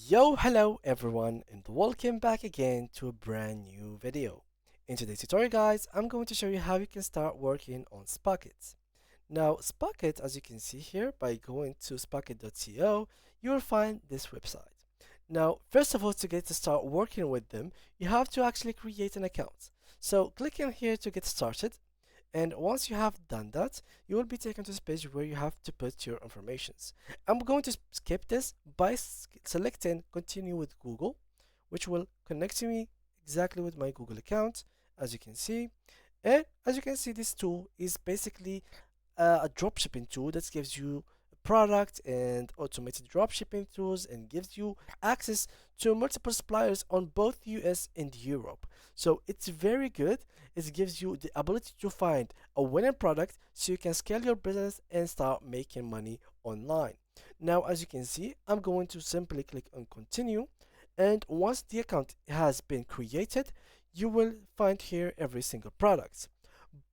Yo, hello everyone, and welcome back again to a brand new video. In today's tutorial, guys, I'm going to show you how you can start working on Spocket. Now, Spocket, as you can see here, by going to spocket.co, you will find this website. Now, first of all, to get to start working with them, you have to actually create an account. So click in here to get started. And once you have done that, you will be taken to this page where you have to put your informations. I'm going to skip this by selecting continue with Google, which will connect me exactly with my Google account, as you can see. And as you can see, this tool is basically a dropshipping tool that gives you product and automated dropshipping tools and gives you access to multiple suppliers on both US and Europe. So it's very good. It gives you the ability to find a winning product so you can scale your business and start making money online. Now, as you can see, I'm going to simply click on continue. And once the account has been created, you will find here every single product.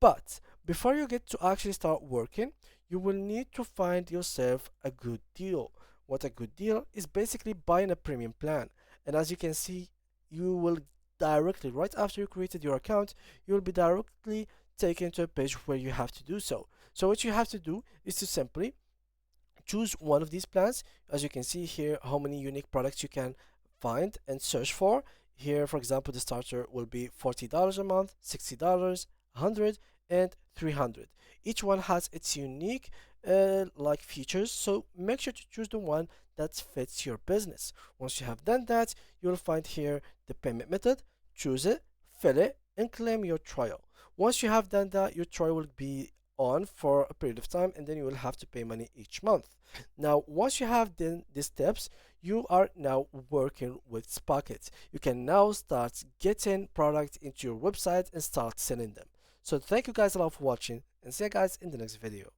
But before you get to actually start working, you will need to find yourself a good deal. What a good deal is basically buying a premium plan. And as you can see, you will directly, right after you created your account, you will be directly taken to a page where you have to do so. So what you have to do is to simply choose one of these plans. As you can see here, how many unique products you can find and search for. Here, for example, the starter will be $40 a month, $60, 100, and 300. Each one has its unique like features, so make sure to choose the one that fits your business. Once you have done that, you'll find here the payment method. Choose it, fill it, and claim your trial. Once you have done that, your trial will be on for a period of time, and then you will have to pay money each month. Now, once you have done these steps, you are now working with Spocket. You can now start getting products into your website and start selling them. So thank you guys a lot for watching, and see you guys in the next video.